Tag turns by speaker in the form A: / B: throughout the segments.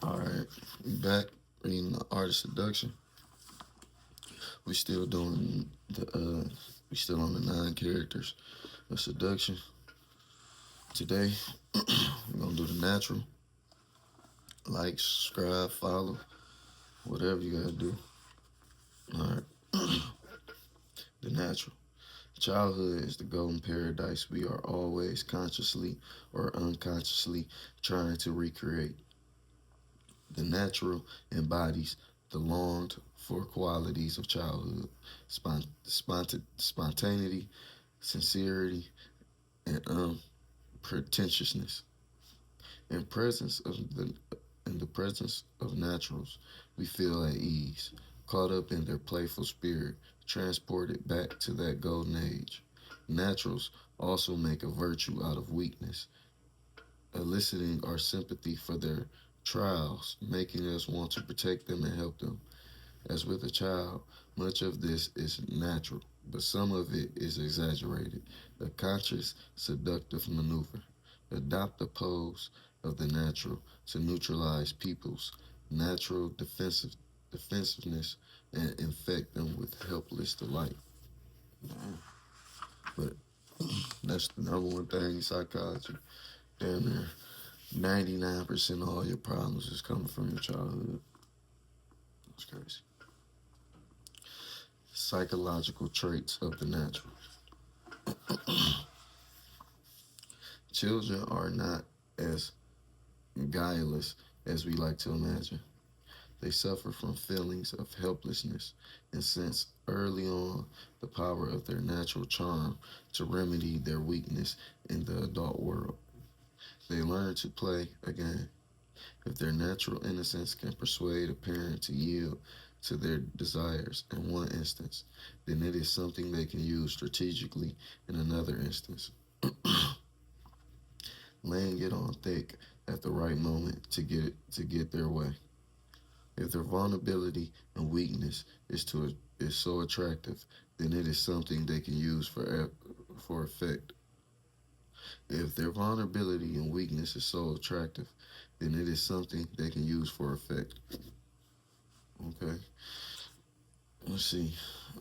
A: All right, we back reading the Art of Seduction. We still doing we still on the 9 characters of seduction. Today, we're gonna do the natural. Like, subscribe, follow, whatever you gotta do. All right, the natural. Childhood is the golden paradise we are always consciously or unconsciously trying to recreate. The natural embodies the longed for qualities of childhood: spontaneity, sincerity, and unpretentiousness. In presence of the in the presence of naturals, we feel at ease, caught up in their playful spirit, transported back to that golden age. Naturals also make a virtue out of weakness, eliciting our sympathy for their trials, making us want to protect them and help them. As with a child, much of this is natural, but some of it is exaggerated, a conscious, seductive maneuver. Adopt the pose of the natural to neutralize people's natural defensiveness and infect them with helpless delight. But that's the number one thing in psychology. Damn near 99% of all your problems is coming from your childhood. That's crazy. Psychological traits of the natural. Children are not as guileless as we like to imagine. They suffer from feelings of helplessness and sense early on the power of their natural charm to remedy their weakness in the adult world. They learn to play again. If their natural innocence can persuade a parent to yield to their desires in one instance, then it is something they can use strategically in another instance, laying it on thick at the right moment to get their way. If their vulnerability and weakness is so attractive, then it is something they can use for effect. If their vulnerability and weakness is so attractive, then it is something they can use for effect. Okay, let's see.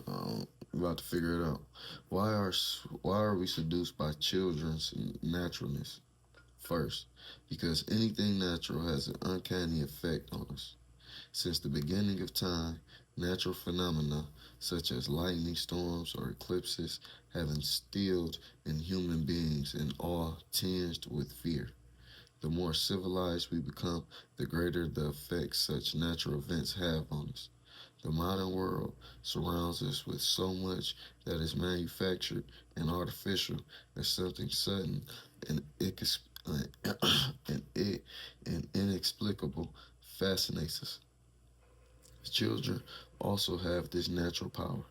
A: We're about to figure it out. Why are we seduced by children's naturalness? First, because anything natural has an uncanny effect on us. Since the beginning of time, natural phenomena such as lightning storms or eclipses have instilled in human beings an awe tinged with fear. The more civilized we become, the greater the effect such natural events have on us. The modern world surrounds us with so much that is manufactured and artificial that something sudden and, and, and inexplicable fascinates us. Children also have this natural power,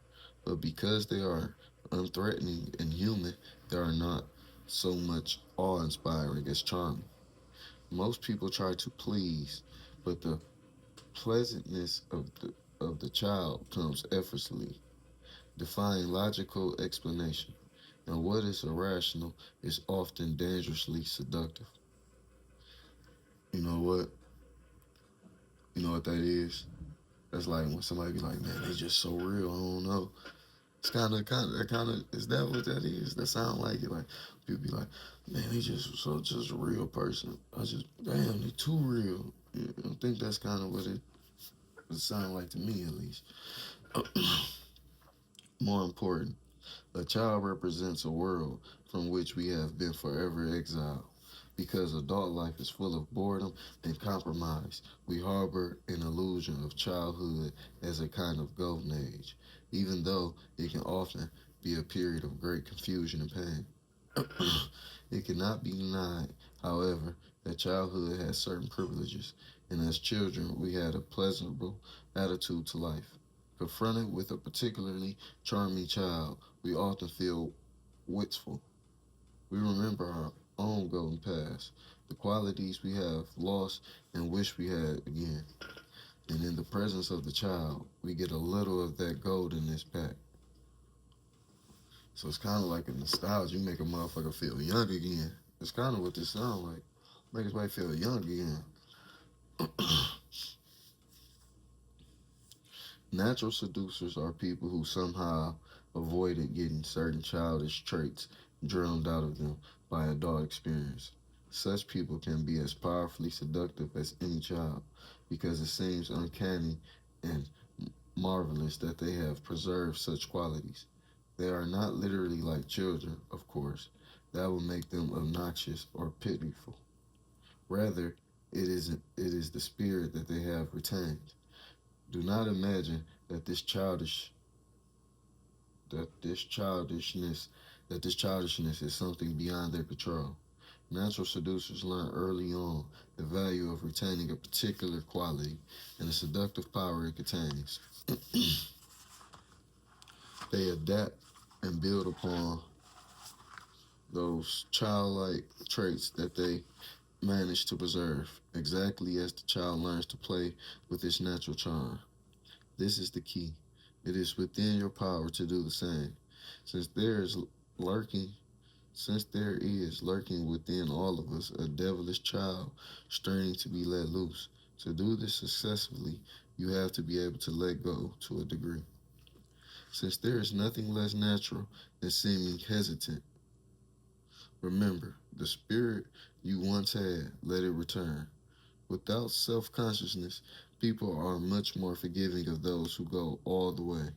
A: but because they are unthreatening and human, they are not so much awe inspiring as charming. Most people try to please, but the pleasantness of the child comes effortlessly, defying logical explanation. And what is irrational is often dangerously seductive. You know what? You know what that is? That's like when somebody be like, "Man, they just so real." I don't know. It's kind of. Is that what that is? That sound like it. Like people be like, "Man, they just a real person." I just, damn, they too real. I think that's kind of what it sound like to me, at least. More important, a child represents a world from which we have been forever exiled. Because adult life is full of boredom and compromise, we harbor an illusion of childhood as a kind of golden age, even though it can often be a period of great confusion and pain. It cannot be denied, however, that childhood has certain privileges, and as children, we had a pleasurable attitude to life. Confronted with a particularly charming child, we often feel wistful. We remember our own golden past, the qualities we have lost and wish we had again. And in the presence of the child, we get a little of that goldenness back. So it's kind of like a nostalgia. You make a motherfucker feel young again. It's kind of what this sounds like. Make his wife feel young again. Natural seducers are people who somehow avoided getting certain childish traits drilled out of them by adult experience. Such people can be as powerfully seductive as any child because it seems uncanny and marvelous that they have preserved such qualities. They are not literally like children, of course. That would make them obnoxious or pitiful. Rather, it is the spirit that they have retained. Do not imagine that that this childishness this childishness is something beyond their control. Natural seducers learn early on the value of retaining a particular quality and the seductive power it contains. They adapt and build upon those childlike traits that they manage to preserve, exactly as the child learns to play with its natural charm. This is the key. It is within your power to do the same. Since there is lurking since there is lurking within all of us a devilish child straining to be let loose. To do this successfully, you have to be able to let go to a degree. Since there is nothing less natural than seeming hesitant, remember the spirit you once had, let it return. Without self consciousness, people are much more forgiving of those who go all the way,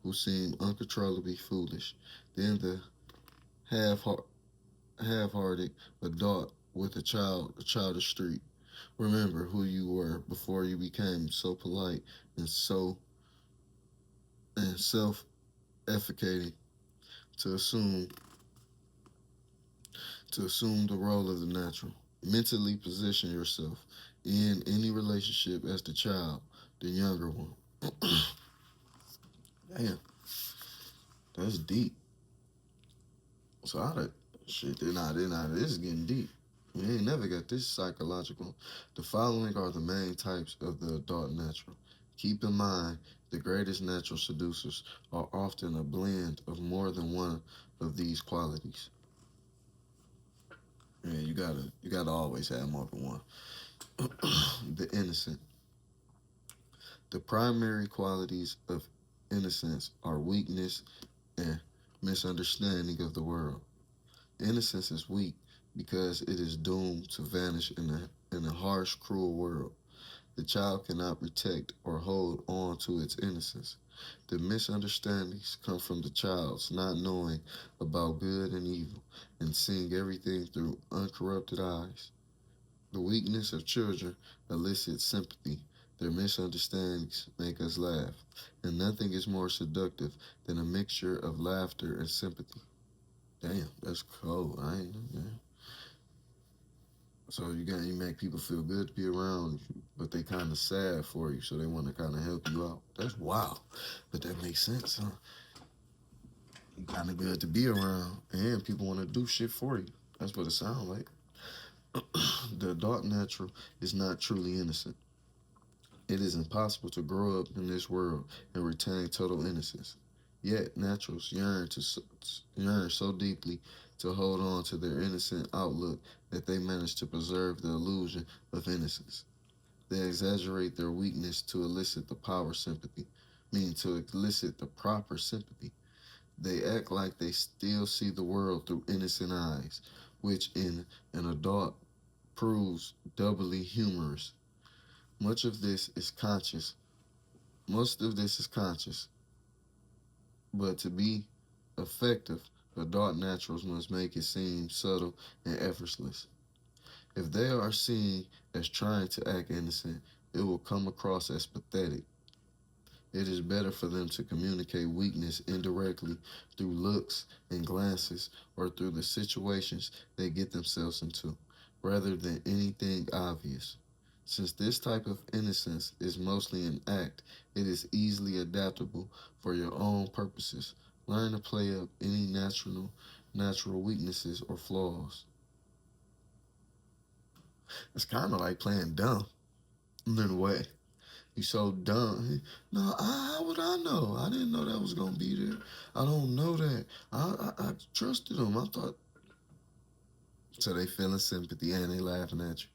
A: who seem uncontrollably foolish, than the half half-hearted adult with a childish streak. Remember who you were before you became so polite and so and self-efficating to assume the role of the natural. Mentally position yourself in any relationship as the child, the younger one. Damn, that's deep. So I done, shit, this is getting deep. We ain't never got this psychological. The following are the main types of the adult natural. Keep in mind, the greatest natural seducers are often a blend of more than one of these qualities. Yeah, you gotta always have more than one. The innocent. The primary qualities of innocence are weakness and misunderstanding of the world. Innocence is weak because it is doomed to vanish in a harsh, cruel world. The child cannot protect or hold on to its innocence. The misunderstandings come from the child's not knowing about good and evil and seeing everything through uncorrupted eyes. The weakness of children elicits sympathy. Their misunderstandings make us laugh, and nothing is more seductive than a mixture of laughter and sympathy. Damn, that's cold. I ain't know that. So you make people feel good to be around you, but they kind of sad for you, so they want to kind of help you out. That's wild, but that makes sense, huh? Kind of good to be around, and people want to do shit for you. That's what it sounds like. The adult natural is not truly innocent. It is impossible to grow up in this world and retain total innocence. Yet naturals yearn so deeply to hold on to their innocent outlook that they manage to preserve the illusion of innocence. They exaggerate their weakness to elicit the power sympathy, meaning to elicit the proper sympathy. They act like they still see the world through innocent eyes, which in an adult proves doubly humorous. Much of this is conscious. Most of this is conscious, but to be effective, adult naturals must make it seem subtle and effortless. If they are seen as trying to act innocent, it will come across as pathetic. It is better for them to communicate weakness indirectly through looks and glances or through the situations they get themselves into, rather than anything obvious. Since this type of innocence is mostly an act, it is easily adaptable for your own purposes. Learn to play up any natural weaknesses or flaws. It's kind of like playing dumb in a way. You so dumb. No, how would I know? I didn't know that was gonna be there. I don't know that. I trusted them. I thought so. They feeling sympathy and they laughing at you.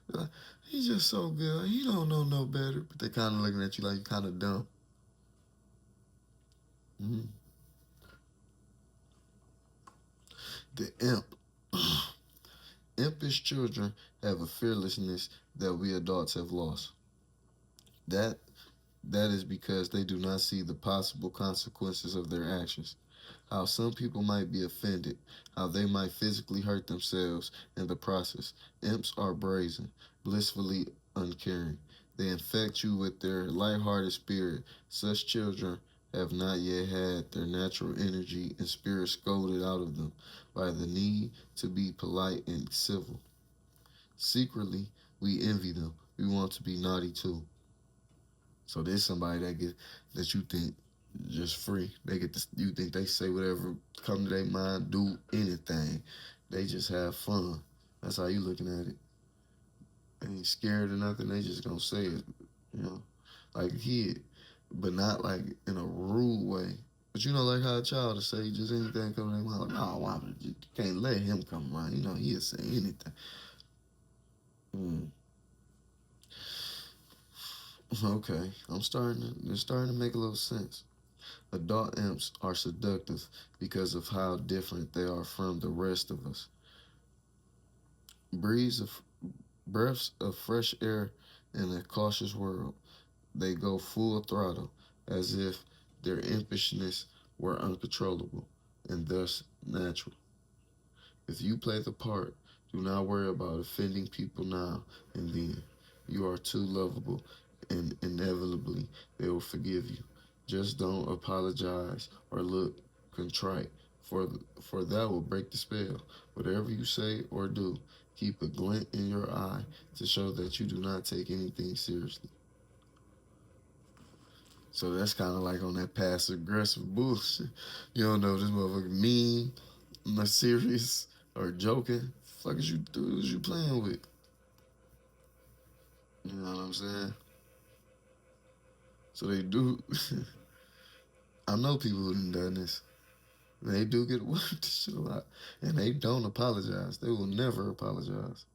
A: Like, he's just so good. He don't know no better. But they kind of looking at you like you kind of dumb. Mm-hmm. The imp. Impish children have a fearlessness that we adults have lost. That that is because they do not see the possible consequences of their actions. How some people might be offended, how they might physically hurt themselves in the process. Imps are brazen, blissfully uncaring. They infect you with their light-hearted spirit. Such children have not yet had their natural energy and spirit scolded out of them by the need to be polite and civil. Secretly, we envy them. We want to be naughty too. So there's somebody that you think just free. They get this. You think they say whatever come to their mind, do anything. They just have fun. That's how you looking at it. They ain't scared or nothing. They just gonna say it. You know, like a kid, but not like in a rude way. But you know, like how a child will say just anything come to their mind. Like, no, why would you can't let him come around. You know, he'll say anything. Mm. Okay, It's starting to make a little sense. Adult imps are seductive because of how different they are from the rest of us. Breeze of breaths of fresh air in a cautious world. They go full throttle, as if their impishness were uncontrollable and thus natural. If you play the part, do not worry about offending people now and then. You are too lovable, and inevitably they will forgive you. Just don't apologize or look contrite, for that will break the spell. Whatever you say or do, keep a glint in your eye to show that you do not take anything seriously. So that's kind of like on that passive aggressive bullshit. You don't know if this motherfucker mean, not serious, or joking. Fuck is you dudes you playing with? You know what I'm saying? So they do. I know people who done this. They do get away with this shit a lot, and they don't apologize. They will never apologize.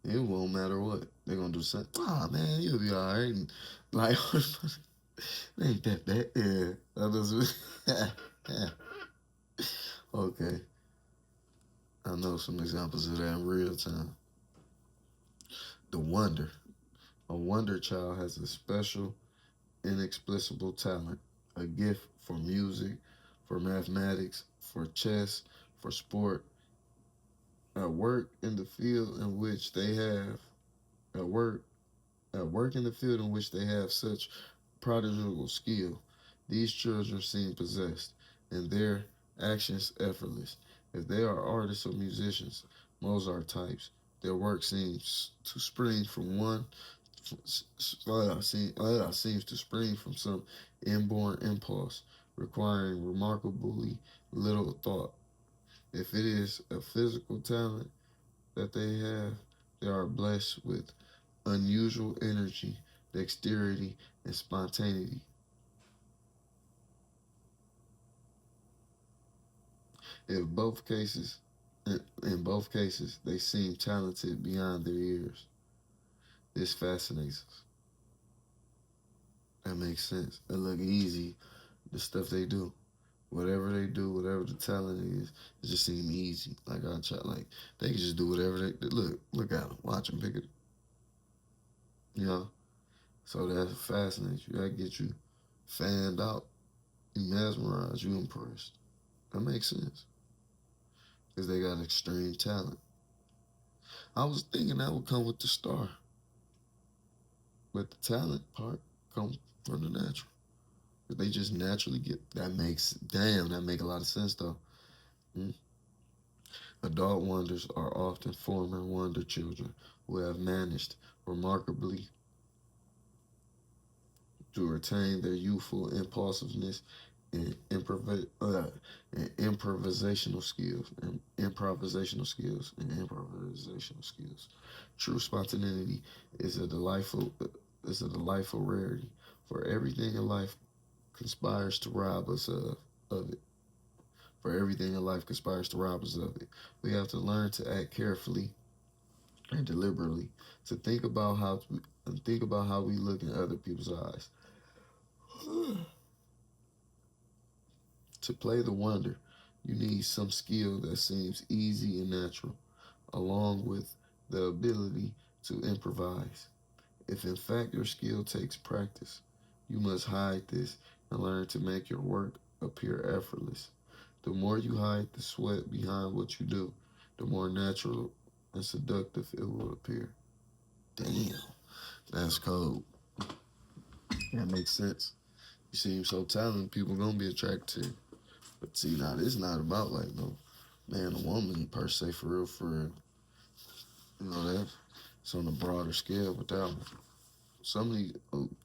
A: It won't matter what they're gonna do. Something. Ah, man, you'll be all right. And like, it ain't that bad. Yeah, that doesn't. Yeah. Okay, I know some examples of that in real time. The wonder. A wonder child has a special, inexplicable talent, a gift for music, for mathematics, for chess, for sport, at work in the field in which they have at work at work in the field in which they have such prodigal skill. These children seem possessed, and their actions effortless. If they are artists or musicians, Mozart types, their work seems to spring from one seems to spring from some inborn impulse, requiring remarkably little thought. If it is a physical talent that they have, they are blessed with unusual energy, dexterity, and spontaneity. In both cases, in both cases, they seem talented beyond their years. This fascinates us. That makes sense. It look easy, the stuff they do. Whatever they do, whatever the talent is, it just seems easy. Like I try, like they can just do whatever they look at them, watch them pick it. You know, so that fascinates you. That gets you fanned out, you mesmerized, you impressed. That makes sense because they got extreme talent. I was thinking that would come with the star, but the talent part comes from the natural. They just naturally get that makes damn that make a lot of sense though. Mm. Adult wonders are often former wonder children who have managed remarkably to retain their youthful impulsiveness and, and improvisational skills. True spontaneity is a delightful rarity, for everything in life conspires to rob us of it. For everything in life conspires to rob us of it. We have to learn to act carefully and deliberately to think about how we look in other people's eyes. To play the wonder, you need some skill that seems easy and natural, along with the ability to improvise. If in fact your skill takes practice, you must hide this and learn to make your work appear effortless. The more you hide the sweat behind what you do, the more natural and seductive it will appear. Damn, that's cold. That makes sense. You seem so talented, people gonna be attracted to you. But see, now this is not about like no man or woman per se, for real, for real. You know that it's on a broader scale. But that some of these,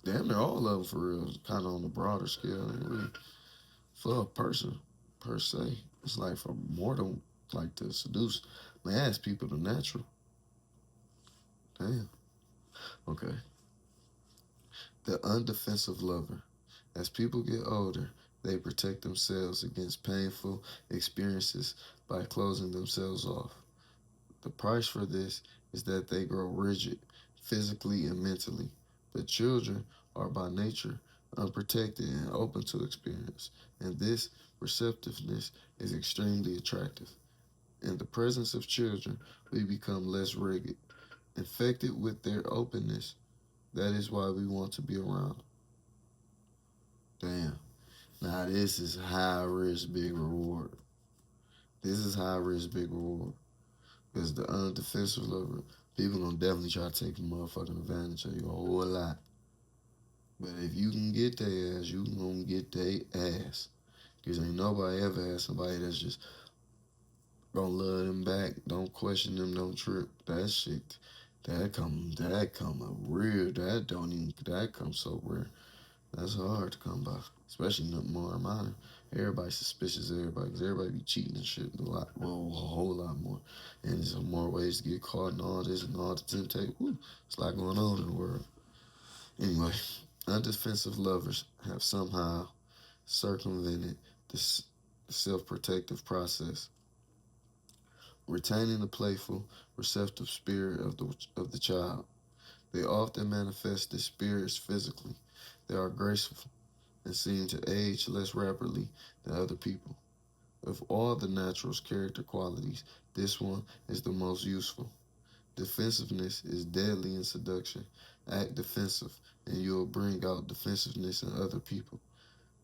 A: damn near all of them for real, is kind of on a broader scale. And really, for a person per se, it's like for more than like to seduce, man, ask people the natural. Damn. Okay. The undefensive lover. As people get older, they protect themselves against painful experiences by closing themselves off. The price for this is that they grow rigid, physically and mentally. But children are by nature unprotected and open to experience, and this receptiveness is extremely attractive. In the presence of children, we become less rigid, infected with their openness. That is why we want to be around. Damn. Now this is high risk, big reward. This is high risk, big reward. Because the undefensive lover, people gonna definitely try to take the motherfucking advantage of you a whole lot. But if you can get their ass, you gonna get their ass. Because ain't nobody ever had somebody that's just gonna love them back. Don't question them, don't trip. That shit, that come a real, that don't even, that come so rare. That's hard to come by, especially nothing more minor. Everybody's suspicious of everybody because everybody be cheating and shit a lot, well, a whole lot more. And there's more ways to get caught and all this and all the temptation. Woo, it's a lot going on in the world. Anyway, undefensive lovers have somehow circumvented this self-protective process, retaining the playful, receptive spirit of the child. They often manifest this spirit physically. They are graceful and seem to age less rapidly than other people. Of all the natural's character qualities, this one is the most useful. Defensiveness is deadly in seduction. Act defensive, and you'll bring out defensiveness in other people.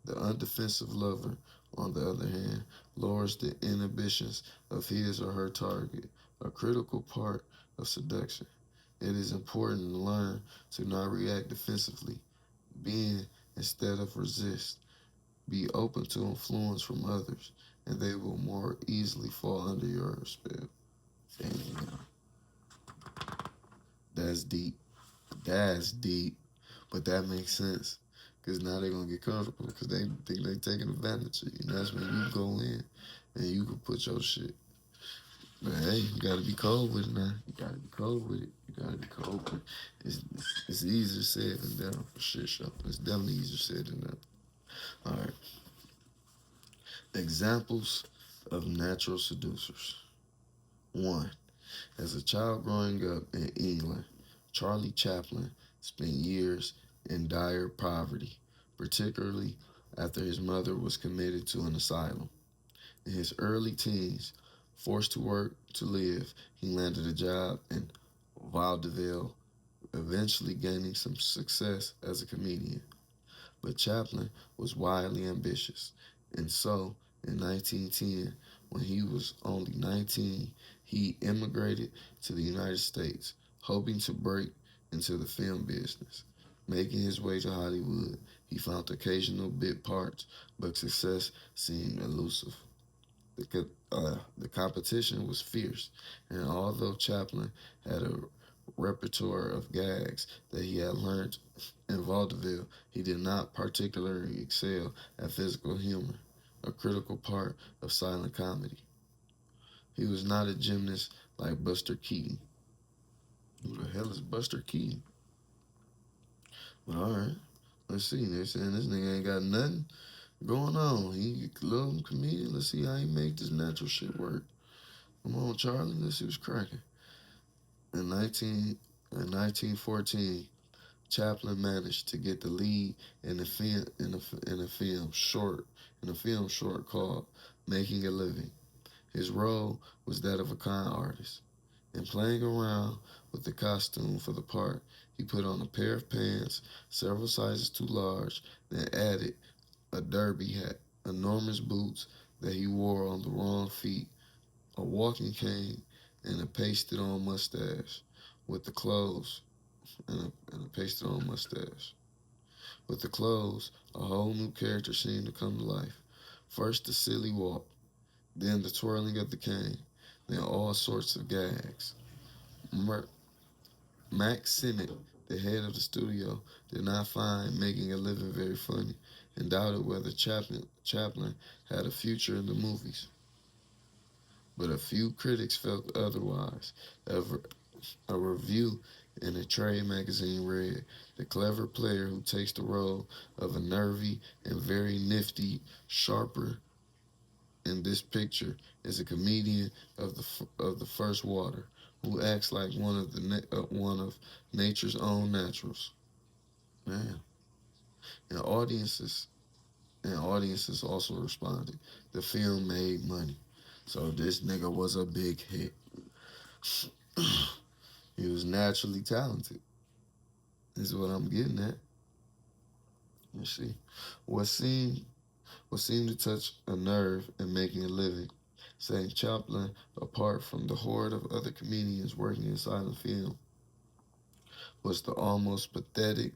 A: The undefensive lover, on the other hand, lowers the inhibitions of his or her target, a critical part of seduction. It is important to learn to not react defensively, being instead of resist. Be open to influence from others, and they will more easily fall under your spell. Damn, that's deep. That's deep. But that makes sense. Because now they're going to get comfortable because they think they're taking advantage of you. And that's when you go in and you can put your shit. But hey, you got to be cold with it now. You got to be cold with it. You got to be cold with it. It's easier said than done for shit show. It's definitely easier said than done. All right. Examples of natural seducers. 1. As a child growing up in England, Charlie Chaplin spent years in dire poverty, particularly after his mother was committed to an asylum. In his early teens, forced to work to live, he landed a job in vaudeville, eventually gaining some success as a comedian. But Chaplin was wildly ambitious, and so in 1910, when he was only 19, he immigrated to the United States, hoping to break into the film business. Making his way to Hollywood, he found occasional bit parts, but success seemed elusive. The competition was fierce, and although Chaplin had a repertoire of gags that he had learned in vaudeville, he did not particularly excel at physical humor, a critical part of silent comedy. He was not a gymnast like Buster Keaton. Who the hell is Buster Keaton? But all right, let's see. They're saying this nigga ain't got nothing going on. He a little comedian. Let's see how he make this natural shit work. Come on, Charlie. Let's see what's cracking. In 1914, Chaplin managed to get the lead in a film short called "Making a Living." His role was that of a con artist. In playing around with the costume for the part, he put on a pair of pants several sizes too large, then added a derby hat, enormous boots that he wore on the wrong feet, a walking cane, and a pasted on mustache. With the clothes, and a pasted on mustache. With the clothes, a whole new character seemed to come to life. First the silly walk, then the twirling of the cane, then all sorts of gags. Mer- Max Sennett, the head of the studio, did not find making a living very funny and doubted whether Chaplin had a future in the movies. But a few critics felt otherwise. A, a review in a trade magazine read, "The clever player who takes the role of a nervy and very nifty sharper in this picture is a comedian of the first water who acts like one of nature's own naturals." Man, and audiences also responded. The film made money, so this nigga was a big hit. He was naturally talented. Is what I'm getting at. You see, what seemed what seemed to touch a nerve in making a living, setting Chaplin apart from the horde of other comedians working in silent film, was the almost pathetic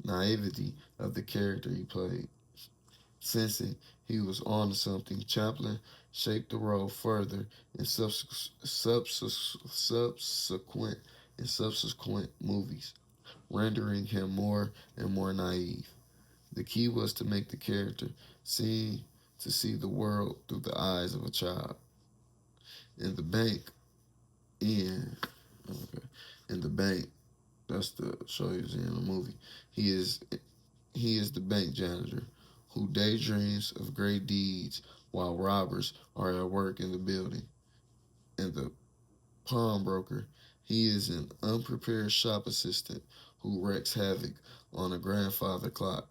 A: naivety of the character he played. Sensing he was on to something, Chaplin shaped the role further in subsequent movies, rendering him more and more naive. The key was to make the character seem to see the world through the eyes of a child. In the bank, in okay, in the bank, that's the show he was in the movie. He is he is the bank janitor who daydreams of great deeds while robbers are at work in the building. In the pawnbroker, he is an unprepared shop assistant who wreaks havoc on a grandfather clock.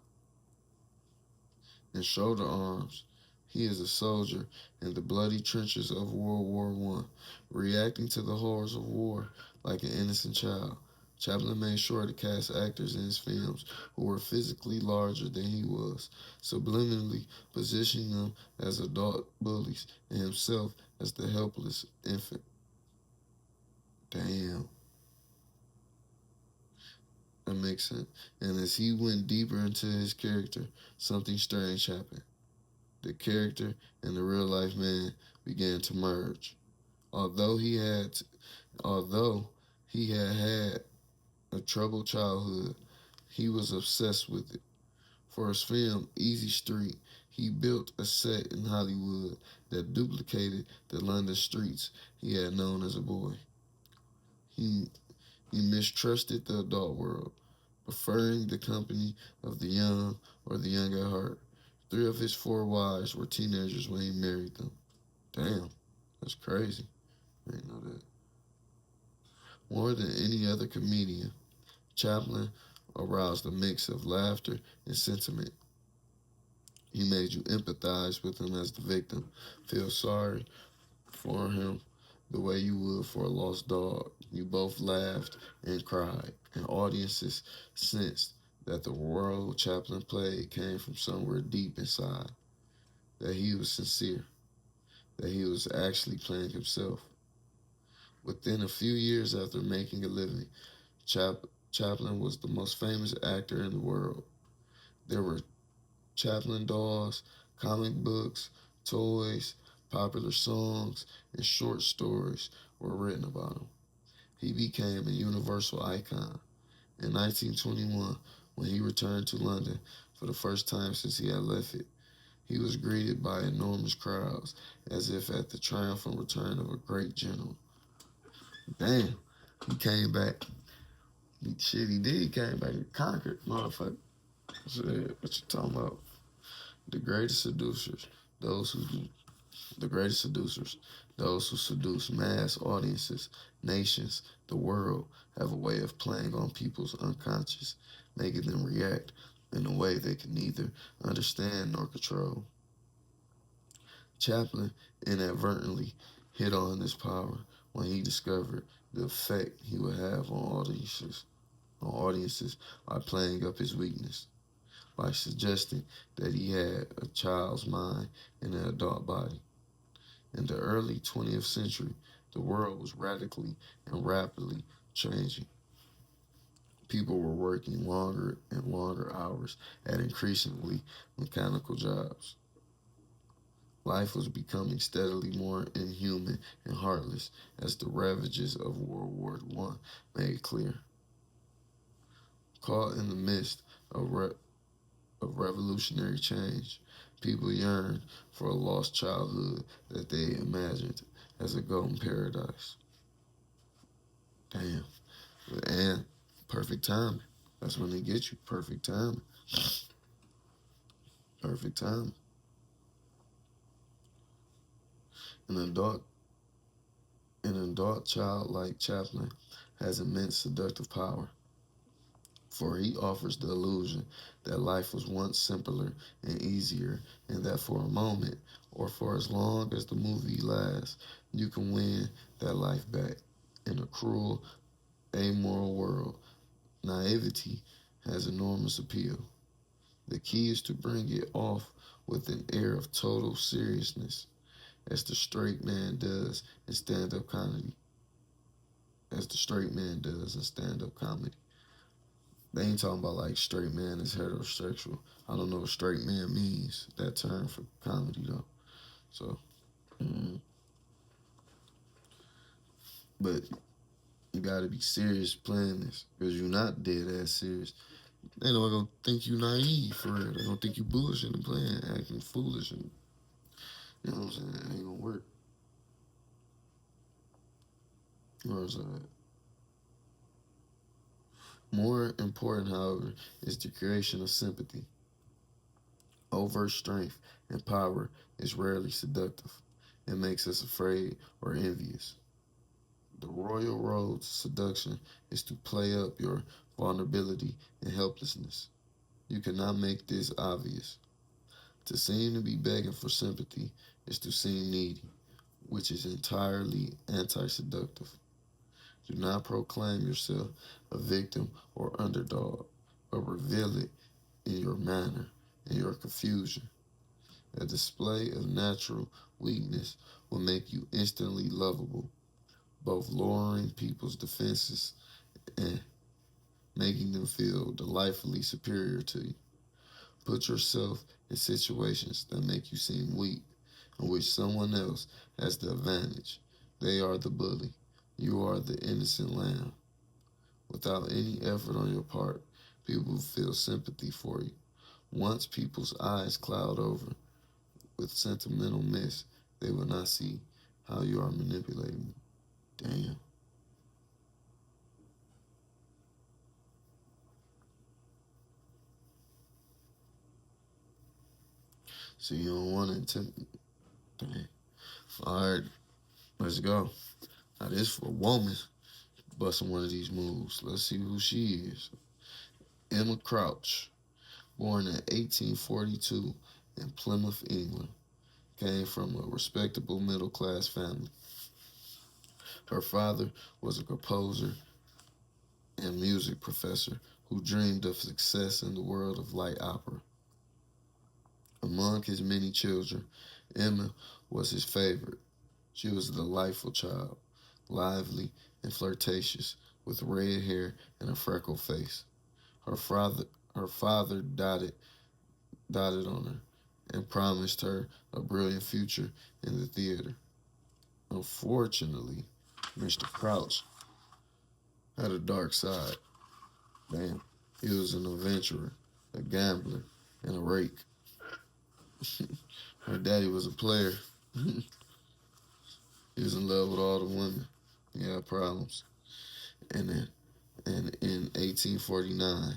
A: In Shoulder Arms, he is a soldier in the bloody trenches of World War I, reacting to the horrors of war like an innocent child. Chaplin made sure to cast actors in his films who were physically larger than he was, subliminally positioning them as adult bullies and himself as the helpless infant. Damn, that makes sense. And as he went deeper into his character, something strange happened. The character and the real life man began to merge. Although he had although he had had a troubled childhood, he was obsessed with it. For his film Easy Street, he built a set in Hollywood that duplicated the London streets he had known as a boy. He he mistrusted the adult world, preferring the company of the young or the young at heart. Three of his four wives were teenagers when he married them. Damn, that's crazy. I didn't know that. More than any other comedian, Chaplin aroused a mix of laughter and sentiment. He made you empathize with him as the victim, feel sorry for him the way you would for a lost dog. You both laughed and cried, and audiences sensed that the role Chaplin played came from somewhere deep inside, that he was sincere, that he was actually playing himself. Within a few years after making a living, Chaplin was the most famous actor in the world. There were Chaplin dolls, comic books, toys, popular songs, and short stories were written about him. He became a universal icon. In 1921, when he returned to London for the first time since he had left it, he was greeted by enormous crowds as if at the triumphant return of a great general. Damn, he came back. Shit, he did. He came back and conquered, motherfucker. Shit, what you talking about? The greatest seducers, those who the greatest seducers, those who seduce mass audiences, nations, The world have a way of playing on people's unconscious, making them react in a way they can neither understand nor control. Chaplin inadvertently hit on this power when he discovered the effect he would have on audiences by playing up his weakness, by suggesting that he had a child's mind in an adult body. In the early 20th century, the world was radically and rapidly changing. People were working longer and longer hours at increasingly mechanical jobs. Life was becoming steadily more inhuman and heartless as the ravages of World War I made clear. Caught in the midst of revolutionary change, people yearned for a lost childhood that they imagined as a golden paradise. Damn. And perfect timing. That's when they get you. Perfect timing. Perfect timing. An adult, an adult child like Chaplin has immense seductive power, for he offers the illusion that life was once simpler and easier, and that for a moment, or for as long as the movie lasts, you can win that life back. In a cruel, amoral world, naivety has enormous appeal. The key is to bring it off with an air of total seriousness, as the straight man does in stand-up comedy. As the straight man does in stand-up comedy. They ain't talking about like straight man is heterosexual. I don't know what straight man means, that term for comedy though. So, mm, but you gotta be serious playing this because you're not dead ass serious. They not gonna think you naive for real. They gonna think you bullshit and playing, acting foolish, and you know what I'm saying. It ain't gonna work. You know what I'm saying? More important, however, is the creation of sympathy. Overt strength and power is rarely seductive. It makes us afraid or envious. The royal road to seduction is to play up your vulnerability and helplessness. You cannot make this obvious. To seem to be begging for sympathy is to seem needy, which is entirely anti seductive. Do not proclaim yourself a victim or underdog, but reveal it in your manner, in your confusion. A display of natural weakness will make you instantly lovable, both lowering people's defenses and making them feel delightfully superior to you. Put yourself in situations that make you seem weak, in which someone else has the advantage. They are the bully. You are the innocent lamb. Without any effort on your part, people feel sympathy for you. Once people's eyes cloud over with sentimental mist, they will not see how you are manipulating. Damn. So you don't want to intimidate. Damn. All right, let's go. Now this for a woman busting one of these moves. Let's see who she is. Emma Crouch, born in 1842 in Plymouth, England, came from a respectable middle class family. Her father was a composer and music professor who dreamed of success in the world of light opera. Among his many children, Emma was his favorite. She was a delightful child, lively and flirtatious, with red hair and a freckled face. Her father, her father dotted on her and promised her a brilliant future in the theater. Unfortunately, Mr. Crouch had a dark side. Damn. He was an adventurer, a gambler, and a rake. Her daddy was a player. He was in love with all the women. He had problems. And in 1849,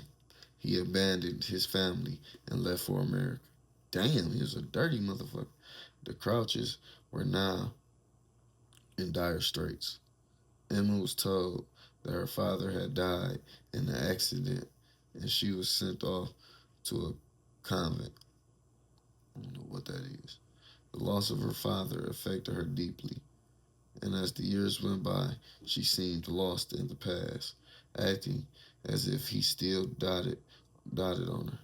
A: he abandoned his family and left for America. Damn, he was a dirty motherfucker. The Crouches were now in dire straits. Emma was told that her father had died in an accident and she was sent off to a convent. I don't know what that is. The loss of her father affected her deeply, and as the years went by, she seemed lost in the past, acting as if he still dotted on her.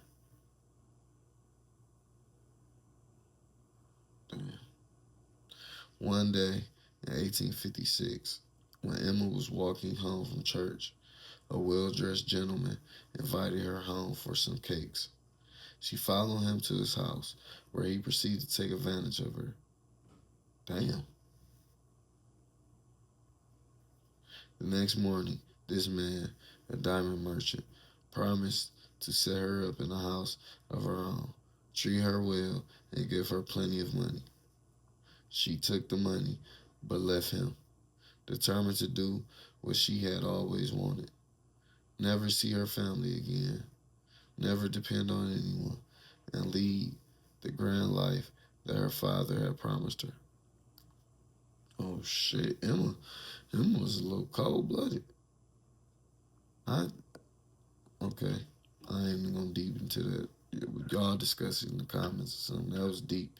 A: Damn. One day in 1856, when Emma was walking home from church, a well-dressed gentleman invited her home for some cakes. She followed him to his house, where he proceeded to take advantage of her. Damn. The next morning, this man, a diamond merchant, promised to set her up in a house of her own, treat her well, and give her plenty of money. She took the money, but left him, determined to do what she had always wanted: never see her family again, never depend on anyone, and lead the grand life that her father had promised her. Oh shit, Emma was a little cold blooded. I Okay, I ain't even gonna deep into that. Yeah, y'all discuss it in the comments or something. That was deep.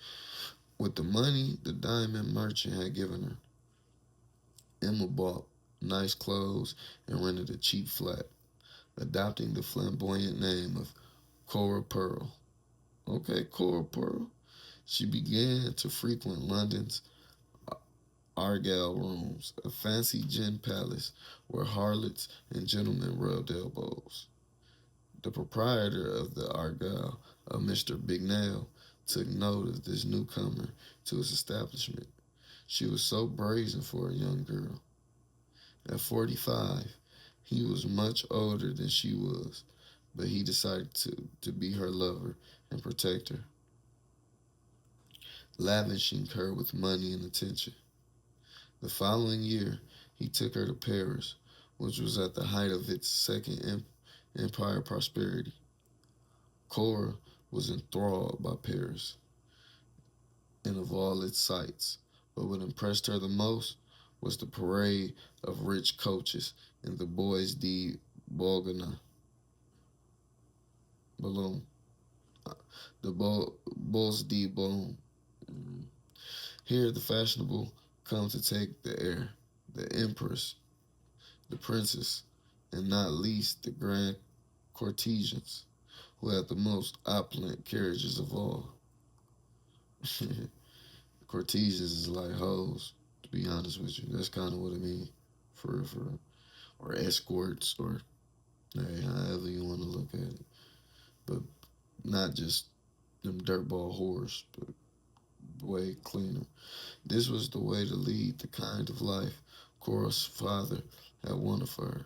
A: With the money the diamond merchant had given her, Emma bought nice clothes and rented a cheap flat, adopting the flamboyant name of Cora Pearl. Okay, Cora Pearl. She began to frequent London's Argyle Rooms, a fancy gin palace where harlots and gentlemen rubbed elbows. The proprietor of the Argyle, Mr. Bignell, took note of this newcomer to his establishment. She was so brazen for a young girl. At 45, he was much older than she was, but he decided to be her lover and protect her, lavishing her with money and attention. The following year, he took her to Paris, which was at the height of its second empire prosperity. Cora was enthralled by Paris and of all its sights, but what impressed her the most was the parade of rich coaches in the Bois de Boulogne, the Bois de Boulogne. Here, the fashionable come to take the air, the empress, the princess, and not least the grand courtesans, who had the most opulent carriages of all. Courtesans is like hoes, to be honest with you. That's kind of what I mean, for real. Or escorts, or hey, however you want to look at it. But not just them dirtball whores, but way cleaner. This was the way to lead the kind of life Cora's father had wanted for her.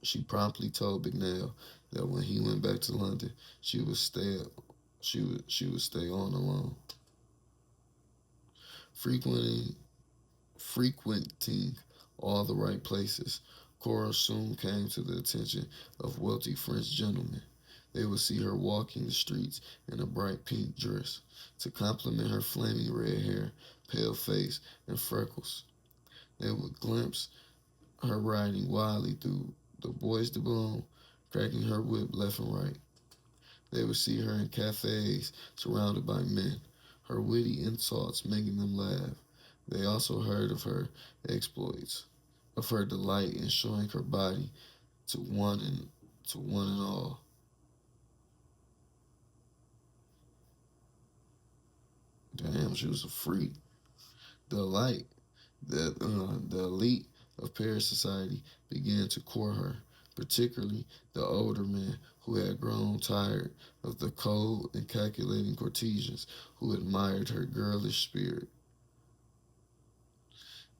A: She promptly told Bignell that when he went back to London, she would stay on alone. Frequenting frequenting all the right places, Cora soon came to the attention of wealthy French gentlemen. They would see her walking the streets in a bright pink dress to complement her flaming red hair, pale face, and freckles. They would glimpse her riding wildly through the Bois de Boulogne, cracking her whip left and right. They would see her in cafes surrounded by men, her witty insults making them laugh. They also heard of her exploits, of her delight in showing her body to one and all. Damn, she was a freak. The elite, the elite of Paris society began to court her, particularly the older men who had grown tired of the cold and calculating courtesans who admired her girlish spirit.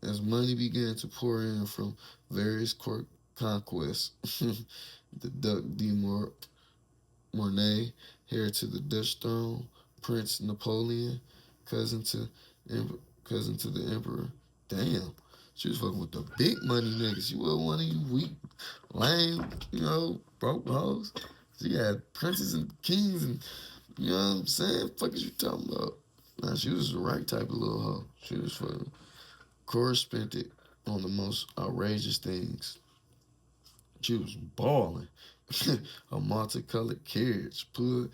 A: As money began to pour in from various court conquests, the Duc de Mornay, heir to the Dutch throne, Prince Napoleon, cousin to cousin to the emperor. Damn, she was fucking with the big money niggas. She wasn't one of you weak, lame, broke hoes. She had princes and kings, and you know what I'm saying? Fuck is you talking about? Nah, she was the right type of little hoe. She was fucking. Cora spent it. on the most outrageous things. She was balling. A multicolored carriage pulled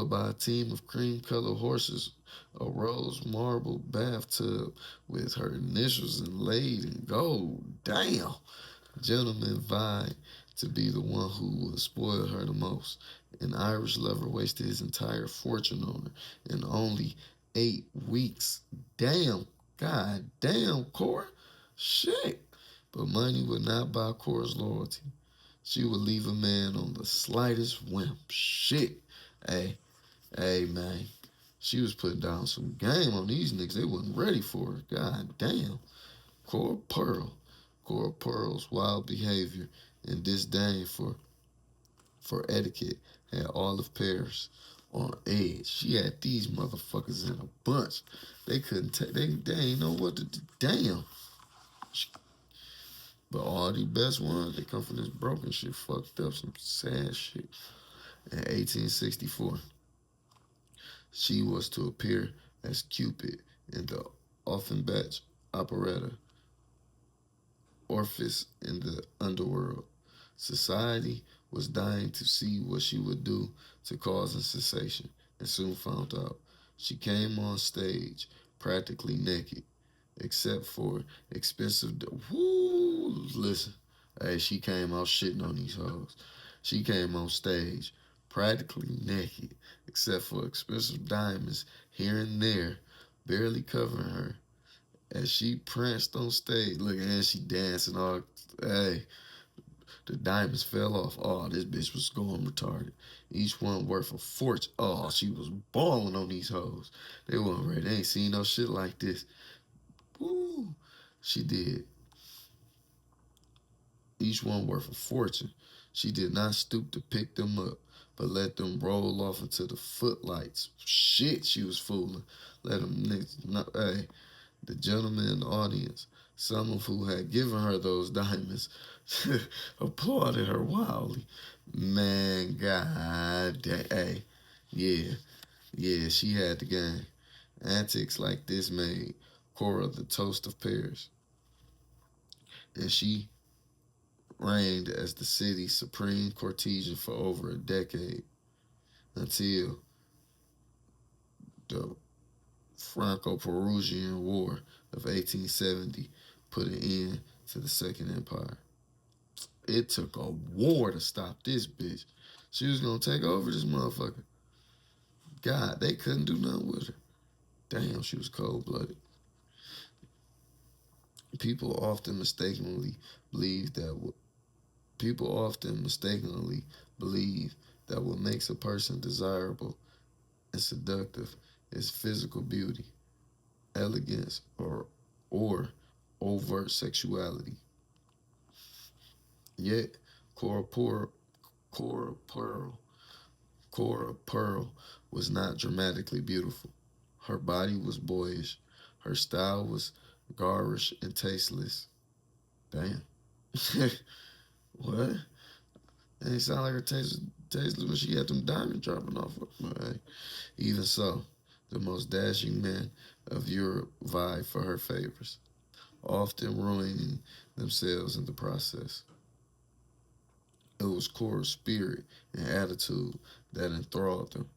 A: by a team of cream-colored horses, a rose marble bathtub with her initials inlaid in gold. Damn. Gentleman vied to be the one who would spoil her the most. An Irish lover wasted his entire fortune on her in only 8 weeks. Damn, god damn, Cora. Shit. But money would not buy Cora's loyalty. She would leave a man on the slightest whim. Shit. Hey, hey, man. She was putting down some game on these niggas. They wasn't ready for her. God damn. Cora Pearl. Cora Pearl's wild behavior and disdain for etiquette had all of Paris on edge. She had these motherfuckers in a bunch. They couldn't take. They ain't know what to do. Damn. But all the best ones, they come from this broken shit, fucked up, some sad shit. In 1864, she was to appear as Cupid in the Offenbach operetta Orpheus in the Underworld. Society was dying to see what she would do to cause a sensation, and soon found out. She came on stage practically naked, except for expensive. Woo! Listen, hey, she came out shitting on these hoes. She came on stage practically naked, except for expensive diamonds here and there, barely covering her as she pranced on stage. Look, and she dancing all. Hey, the diamonds fell off. Oh, this bitch was going retarded. Each one worth a fortune. Oh, she was balling on these hoes. They weren't ready. They ain't seen no shit like this. Woo. She did. Each one worth a fortune. She did not stoop to pick them up, but let them roll off into the footlights. Shit, she was fooling. Let them niggas. Not, hey, the gentlemen in the audience, some of who had given her those diamonds, applauded her wildly. Man, God, hey, yeah, yeah, she had the game. Antics like this made Cora the toast of Paris, and she reigned as the city's supreme courtesan for over a decade until the Franco-Peruvian War of 1870 put an end to the Second Empire. It took a war to stop this bitch. She was gonna take over this motherfucker. God, they couldn't do nothing with her. Damn, she was cold blooded. People often mistakenly believe that what people often mistakenly believe that what makes a person desirable and seductive is physical beauty, elegance, or overt sexuality. Yet, Cora Pearl, Cora Pearl Cora Pearl was not dramatically beautiful. Her body was boyish. Her style was garish and tasteless. Damn. What? It ain't sound like her tasteless when she had them diamonds dropping off. Right. Even so, the most dashing men of Europe vied for her favors, often ruining themselves in the process. It was Cora's spirit and attitude that enthralled them.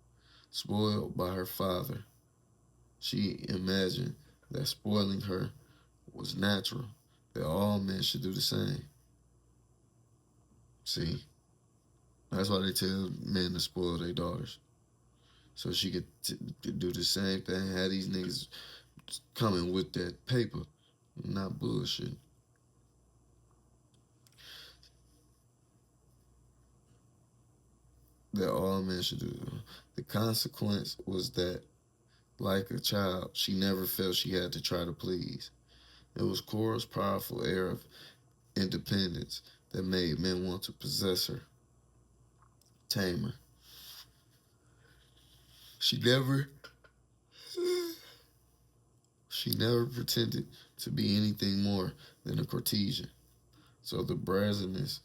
A: Spoiled by her father, she imagined that spoiling her was natural, that all men should do the same. See, that's why they tell men to spoil their daughters. So she could do the same thing, have these niggas coming with that paper, not bullshit. That all men should do. The consequence was that, like a child, she never felt she had to try to please. It was Cora's powerful air of independence that made men want to possess her, tame her. She never she never pretended to be anything more than a courtesan. So the brazenness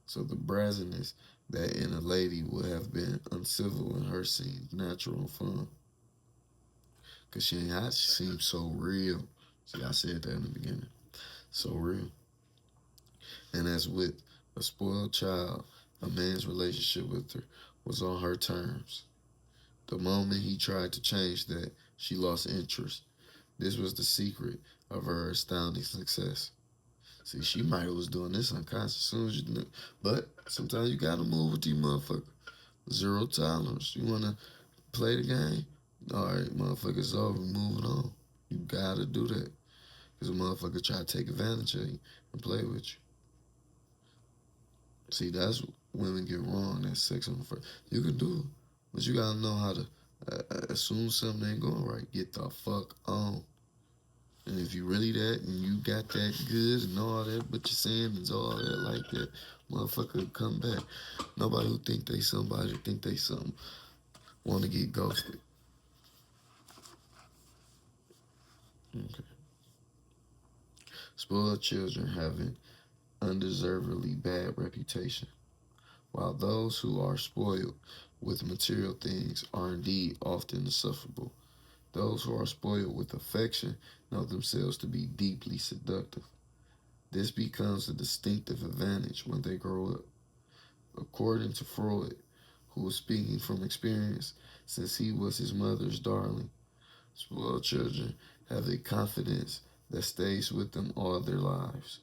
A: so the brazenness that in a lady would have been uncivil in her seemed natural and fun. Cause she seemed so real. See, I said that in the beginning. So real. And as with a spoiled child, a man's relationship with her was on her terms. The moment he tried to change that, she lost interest. This was the secret of her astounding success. See, she might have was doing this unconscious as soon as you knew. But sometimes you gotta move with these motherfuckers. Zero tolerance. You wanna play the game? Alright, motherfuckers over, moving on. You gotta do that. Because a motherfucker try to take advantage of you and play with you. See, that's what women get wrong. That sex on the first. You can do it, but you gotta know how to. As soon as something ain't going right, get the fuck on. And if you really that and you got that good and all that, but you're saying is all that like that, motherfucker come back. Nobody who think they somebody think they something want to get ghosted. Okay. Spoiled children have an undeservedly bad reputation, while those who are spoiled with material things are indeed often insufferable. Those who are spoiled with affection know themselves to be deeply seductive. This becomes a distinctive advantage when they grow up. According to Freud, who was speaking from experience since he was his mother's darling, spoiled children have a confidence that stays with them all their lives.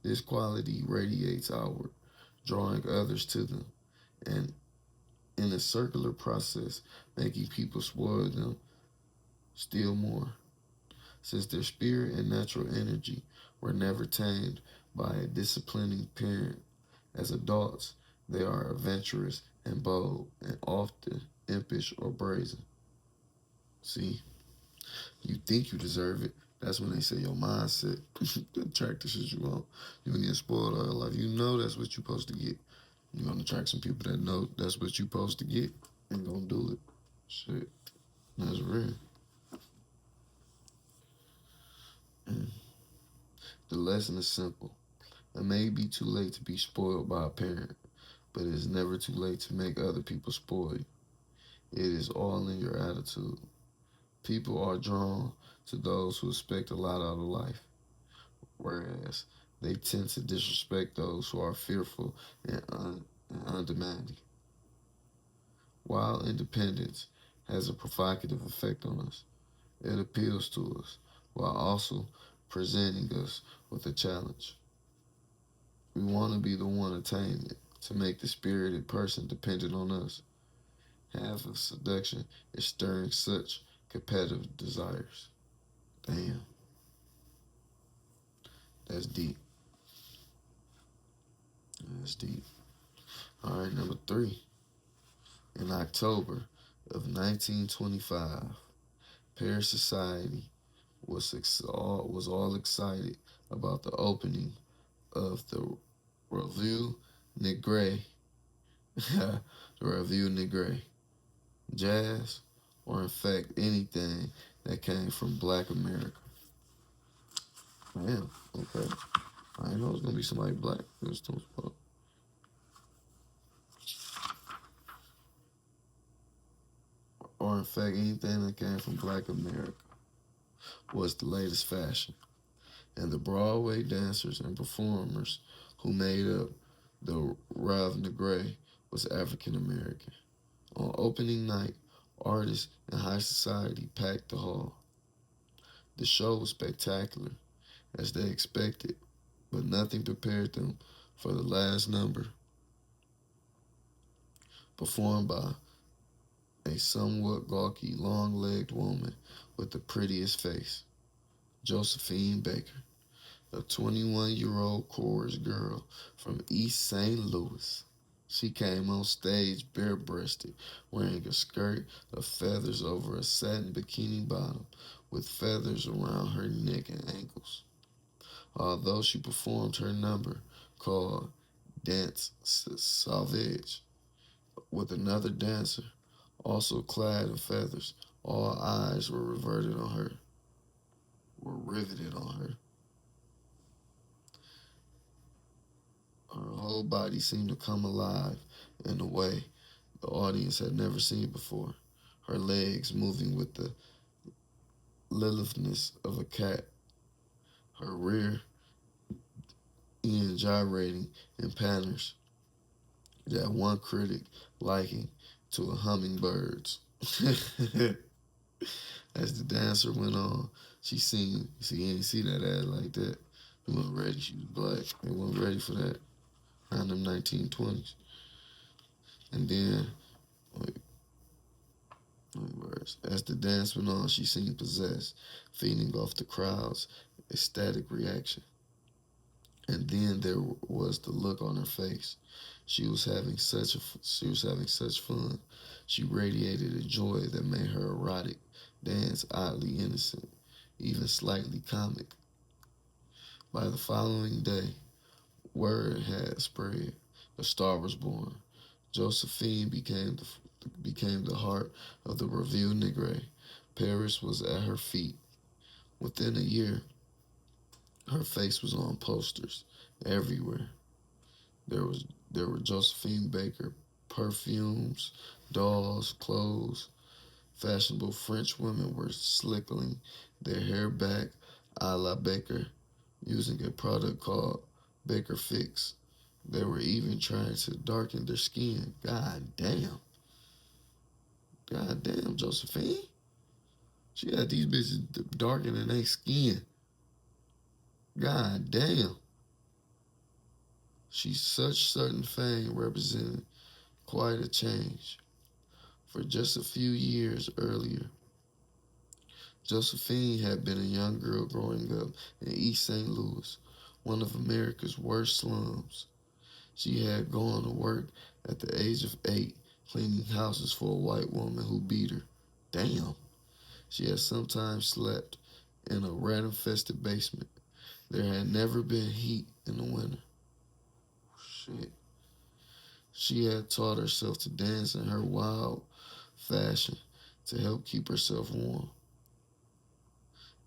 A: This quality radiates outward, drawing others to them, and in a circular process, making people spoil them still more. Since their spirit and natural energy were never tamed by a disciplining parent, as adults, they are adventurous and bold and often impish or brazen. See, you think you deserve it. That's when they say your mindset. Attract the shit you want. You been getting spoiled all your life. You know that's what you're supposed to get. You're gonna attract some people that know that's what you're supposed to get and gonna do it. Shit. That's real. Mm. The lesson is simple. It may be too late to be spoiled by a parent, but it is never too late to make other people spoil you. It is all in your attitude. People are drawn to those who expect a lot out of life, whereas they tend to disrespect those who are fearful and undemanding. While independence has a provocative effect on us, it appeals to us while also presenting us with a challenge. We want to be the one to tame it, to make the spirited person dependent on us. Half of seduction is stirring such competitive desires. Damn, that's deep. That's deep. All right, number three. In October of 1925, Paris society was all excited about the opening of the Revue Negre, the Revue Negre, jazz, or in fact anything that came from Black America. Damn, okay. I didn't know it was gonna be somebody black. It was too spoke. Or in fact anything that came from Black America was the latest fashion. And the Broadway dancers and performers who made up the Revue Negre was African American. On opening night, artists and high society packed the hall. The show was spectacular, as they expected, but nothing prepared them for the last number, performed by a somewhat gawky, long-legged woman with the prettiest face, Josephine Baker, a 21-year-old chorus girl from East St. Louis. She came on stage bare-breasted, wearing a skirt of feathers over a satin bikini bottom with feathers around her neck and ankles. Although she performed her number called Dance Sauvage with another dancer, also clad in feathers, all eyes were riveted on her. Her whole body seemed to come alive in a way the audience had never seen before. Her legs moving with the litheness of a cat. Her rear in gyrating in patterns that one critic likened to a hummingbird's. As the dancer went on, she seemed, see, you ain't see that ad like that. They wasn't ready. She was black. They wasn't ready for that around them 1920s. And then, wait, as the dance went on, she seemed possessed, feeding off the crowd's ecstatic reaction. And then there was the look on her face. She was having such fun. She radiated a joy that made her erotic dance oddly innocent, even slightly comic. By the following day, word had spread. A star was born. Josephine became the heart of the Revue Negre. Paris was at her feet. Within a year, her face was on posters everywhere. There were Josephine Baker perfumes, dolls, clothes. Fashionable French women were slickling their hair back a la Baker, using a product called Baker Fix. They were even trying to darken their skin. God damn. God damn, Josephine. She had these bitches darkening their skin. God damn. She's such sudden fame represented quite a change. For just a few years earlier, Josephine had been a young girl growing up in East St. Louis, one of America's worst slums. She had gone to work at the age of 8, cleaning houses for a white woman who beat her. Damn. She had sometimes slept in a rat-infested basement. There had never been heat in the winter. Shit. She had taught herself to dance in her wild fashion to help keep herself warm.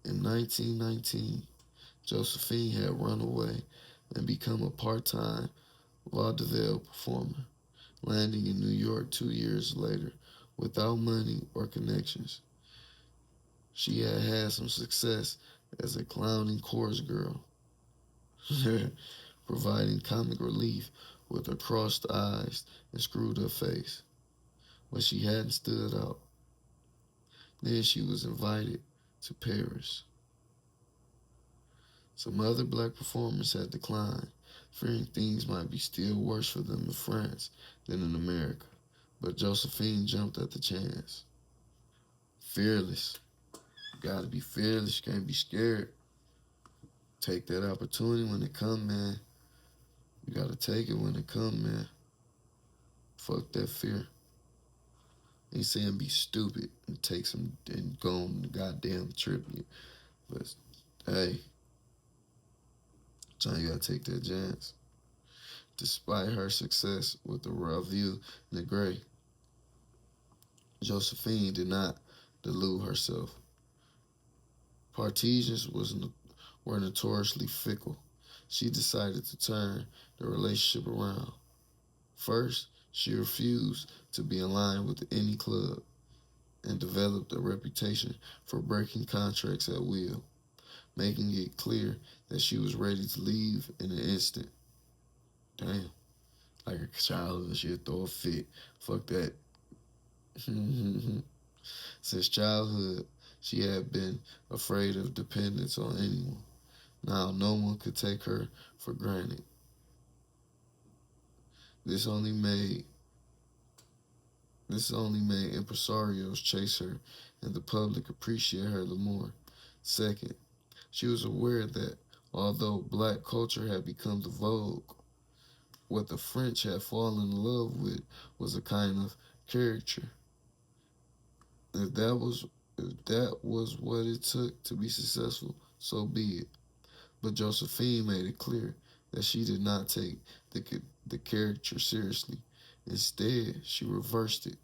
A: In 1919, Josephine had run away and become a part-time vaudeville performer, landing in New York 2 years later without money or connections. She had had some success as a clowning chorus girl, providing comic relief with her crossed eyes and screwed up face. But she hadn't stood out. Then she was invited to Paris. Some other black performers had declined, fearing things might be still worse for them in France than in America. But Josephine jumped at the chance. Fearless. You gotta be fearless. You can't be scared. Take that opportunity when it come, man. You gotta take it when it come, man. Fuck that fear. Ain't saying be stupid and take some and go on the goddamn trip. But hey, John, you gotta take that chance. Despite her success with the Revue Negre, Josephine did not delude herself. Partisans were notoriously fickle. She decided to turn the relationship around. First, she refused to be aligned with any club and developed a reputation for breaking contracts at will, making it clear that she was ready to leave in an instant. Damn. Like a childhood, she'd throw a fit. Fuck that. Since childhood, she had been afraid of dependence on anyone. Now no one could take her for granted. This only made this only made impresarios chase her and the public appreciate her the more. Second, she was aware that although black culture had become the vogue, what the French had fallen in love with was a kind of caricature. If that was if that was what it took to be successful, so be it. But Josephine made it clear that she did not take the caricature seriously. Instead, she reversed it,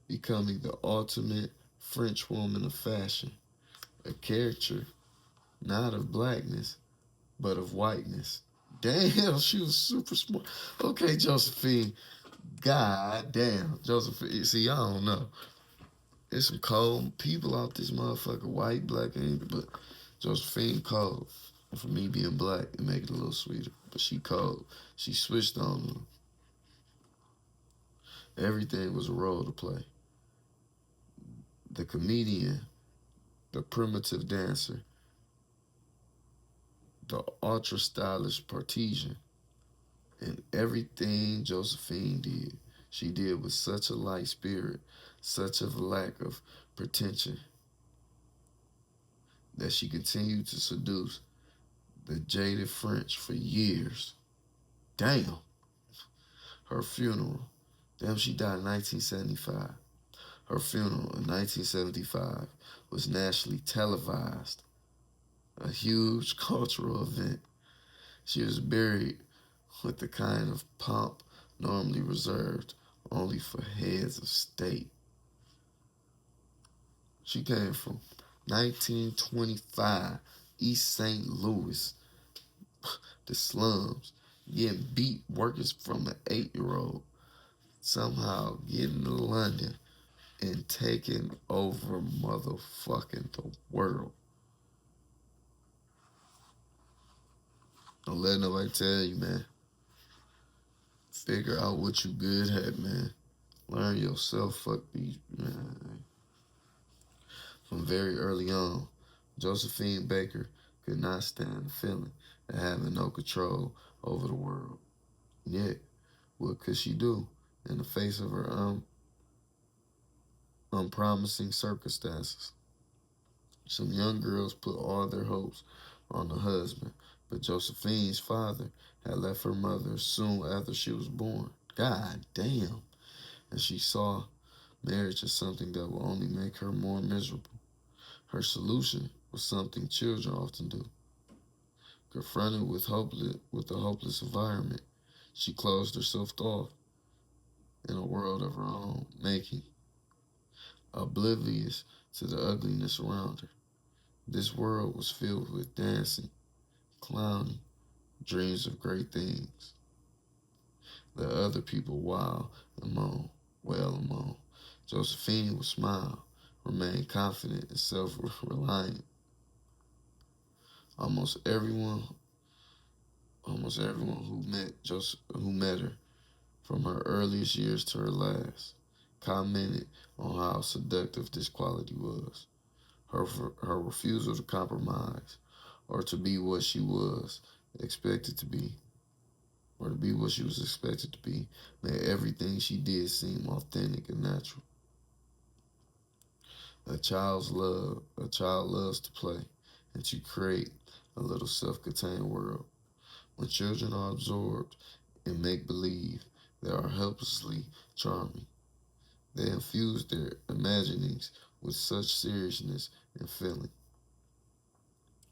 A: becoming the ultimate French woman of fashion, a caricature not of blackness, but of whiteness. Damn, she was super smart. Okay, Josephine. God damn, Josephine. See, I don't know. There's some cold people out this motherfucker, white, black, and but Josephine cold. And for me being black, it make it a little sweeter. But she cold. She switched on them. Everything was a role to play. The comedian, the primitive dancer, the ultra stylish partisan, and everything Josephine did, she did with such a light spirit, such a lack of pretension, that she continued to seduce the jaded French for years. Damn. Her funeral. Damn, she died in 1975. Her funeral in 1975 was nationally televised, a huge cultural event. She was buried with the kind of pomp normally reserved only for heads of state. She came from 1925, East St. Louis, the slums, getting beat workers from an 8-year-old, somehow getting to London and taking over motherfucking the world. Don't let nobody tell you, man. Figure out what you good at, man. Learn yourself, fuck these, man. From very early on, Josephine Baker could not stand the feeling of having no control over the world. Yet, what could she do in the face of her unpromising circumstances? Some young girls put all their hopes on the husband, but Josephine's father had left her mother soon after she was born. God damn. And she saw marriage as something that will only make her more miserable. Her solution was something children often do. Confronted with a hopeless environment, she closed herself off in a world of her own making, oblivious to the ugliness around her. This world was filled with dancing, clowning, dreams of great things. Let other people wail and moan. Josephine would smile, remain confident and self-reliant. Almost everyone, almost everyone who met her, from her earliest years to her last, commented on how seductive this quality was. Her, her refusal to compromise or to be what she was expected to be, or to be what she was expected to be, made everything she did seem authentic and natural. A child loves to play and to create a little self-contained world. When children are absorbed in make-believe, they are helplessly charming. They infuse their imaginings with such seriousness and feeling.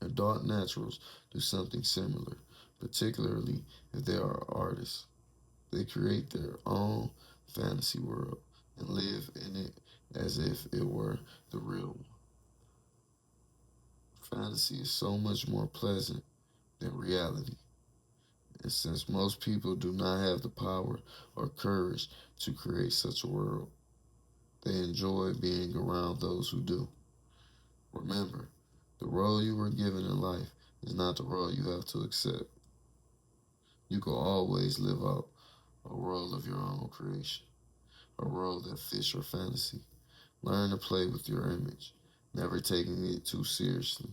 A: Adult naturals do something similar, particularly if they are artists. They create their own fantasy world and live in it as if it were the real one. Fantasy is so much more pleasant than reality. And since most people do not have the power or courage to create such a world, they enjoy being around those who do. Remember, the role you were given in life is not the role you have to accept. You can always live out a role of your own creation, a role that fits your fantasy. Learn to play with your image, never taking it too seriously.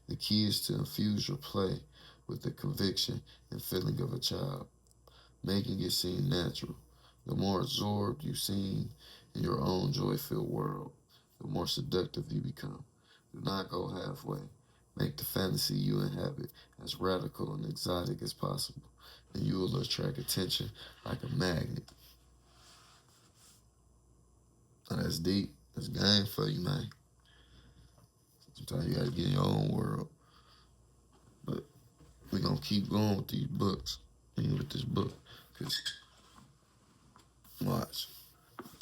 A: The key is to infuse your play with the conviction and feeling of a child, making it seem natural. The more absorbed you seem in your own joy-filled world, the more seductive you become. Do not go halfway. Make the fantasy you inhabit as radical and exotic as possible, and you will attract attention like a magnet. Now that's deep. That's game for you, man. Sometimes you gotta get in your own world. But we're gonna keep going with these books. With this book. Cause watch.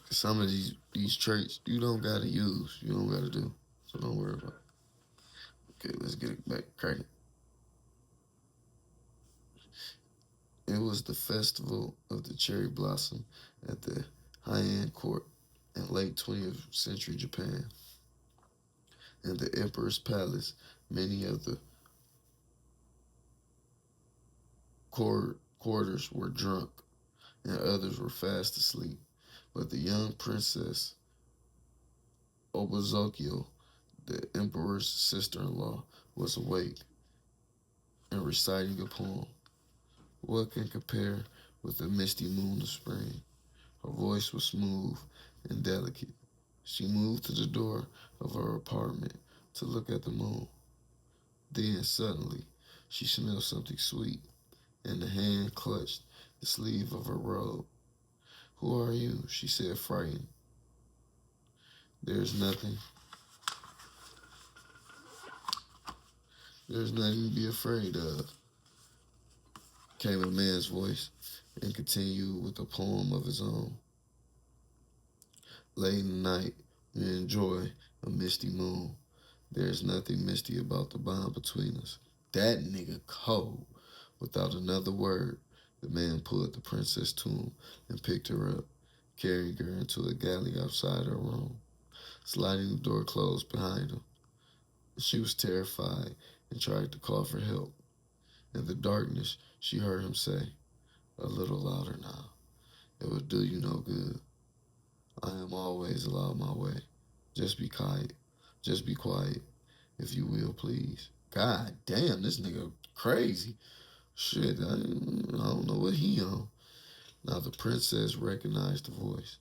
A: Cause some of these traits you don't gotta use. You don't gotta do. So don't worry about it. Okay, let's get it back cracking. It was the festival of the cherry blossom at the Heian court in late 20th century Japan. In the emperor's palace, many of the quarters were drunk, and others were fast asleep. But the young princess Obazokyo, the emperor's sister-in-law, was awake and reciting a poem. What can compare with the misty moon of spring? Her voice was smooth and delicate. She moved to the door of her apartment to look at the moon. Then, suddenly, she smelled something sweet, and the hand clutched the sleeve of her robe. Who are you? She said, frightened. There's nothing. There's nothing to be afraid of, came a man's voice, and continued with a poem of his own. Late in the night, we enjoy a misty moon. There's nothing misty about the bond between us. That nigga cold. Without another word, the man pulled the princess to him and picked her up, carrying her into a galley outside her room, sliding the door closed behind him. She was terrified and tried to call for help. In the darkness, she heard him say, a little louder now. It will do you no good. I am always allowed my way. Just be quiet. Just be quiet, if you will, please. God damn, this nigga crazy. Shit, I don't know what he on. Now the princess recognized the voice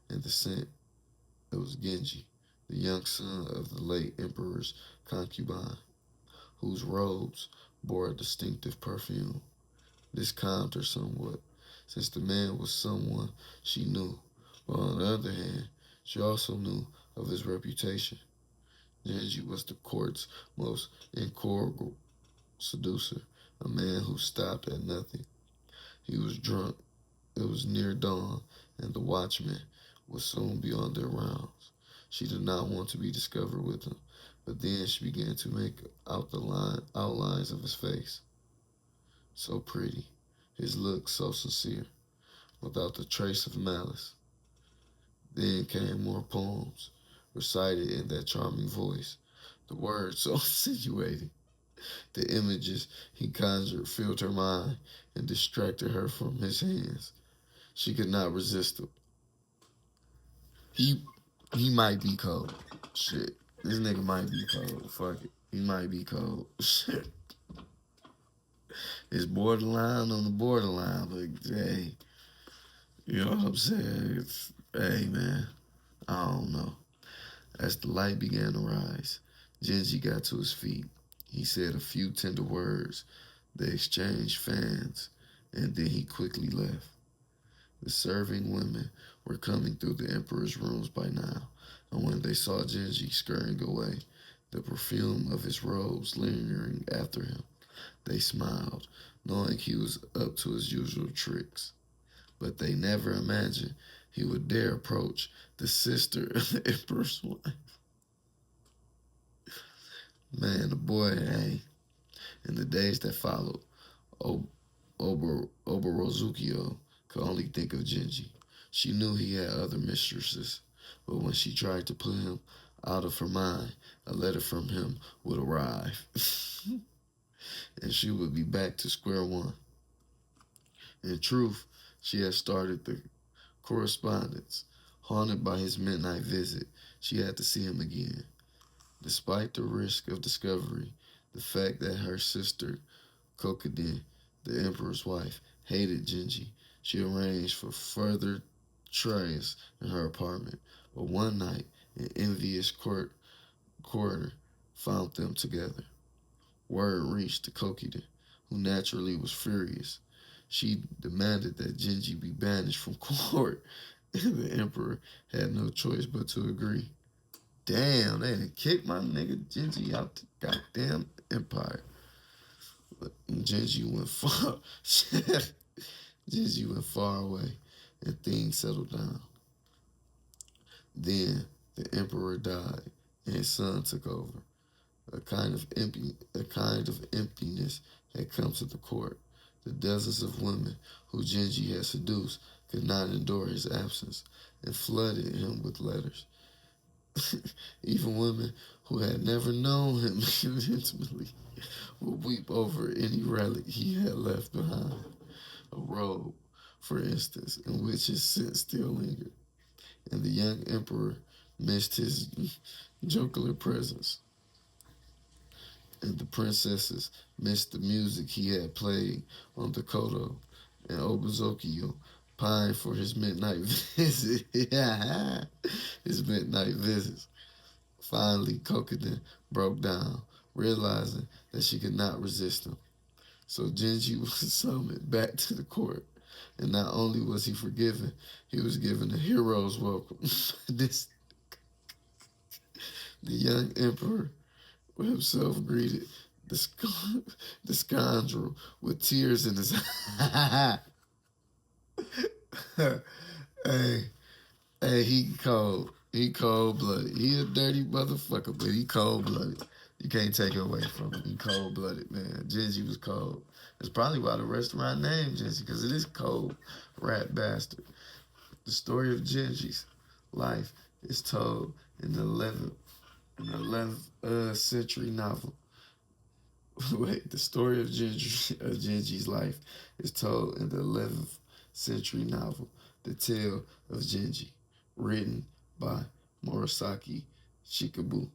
A: and the scent. It was Genji, the young son of the late emperor's concubine, whose robes bore a distinctive perfume. This calmed her somewhat, since the man was someone she knew. But on the other hand, she also knew of his reputation. Genji was the court's most incorrigible seducer, a man who stopped at nothing. He was drunk. It was near dawn, and the watchmen would soon be on their rounds. She did not want to be discovered with him, but then she began to make out the outlines of his face. So pretty, his look so sincere, without the trace of malice. Then came more poems, recited in that charming voice, the words so insinuating. The images he conjured filled her mind and distracted her from his hands. She could not resist him. He he might be cold. Shit. This nigga might be cold. Fuck it. He might be cold. Shit. It's borderline on the borderline, but hey, you know what I'm saying? Hey man, I don't know. As the light began to rise, Genji got to his feet. He said a few tender words. They exchanged fans, and then he quickly left. The serving women were coming through the emperor's rooms by now, and when they saw Genji scurrying away, the perfume of his robes lingering after him, they smiled, knowing he was up to his usual tricks. But they never imagined he would dare approach the sister of the emperor's wife. Man, the boy, hey, in the days that followed, Oborozukio could only think of Genji. She knew he had other mistresses, but when she tried to put him out of her mind, a letter from him would arrive, and she would be back to square one. In truth, she had started the correspondence. Haunted by his midnight visit, she had to see him again. Despite the risk of discovery, the fact that her sister, Kokiden, the emperor's wife, hated Genji, she arranged for further trials in her apartment. But one night, an envious courtier found them together. Word reached to Kokiden, who naturally was furious. She demanded that Genji be banished from court, and the emperor had no choice but to agree. Damn, they done kicked my nigga Genji out the goddamn empire. But Genji went far. Genji went far away, and things settled down. Then the emperor died, and his son took over. A kind of emptiness had come to the court. The dozens of women who Genji had seduced could not endure his absence and flooded him with letters. Even women who had never known him intimately, would weep over any relic he had left behind. A robe, for instance, in which his scent still lingered, and the young emperor missed his jocular presence, and the princesses missed the music he had played on the koto, and Obuzokyo pined for his midnight visit. His midnight visits. Finally, Kokiden broke down, realizing that she could not resist him. So Genji was summoned back to the court. And not only was he forgiven, he was given a hero's welcome. this The young emperor himself greeted the, the scoundrel with tears in his eyes. hey, hey, he cold. He cold blooded. He a dirty motherfucker, but he cold blooded. You can't take it away from him. He cold blooded, man. Genji was cold. That's probably why the restaurant named Genji, because it is cold, rat bastard. The story of Genji's life is told in the 11th century novel. Wait, the story of Genji's life is told in the 11th century novel, The Tale of Genji, written by Murasaki Shikabu,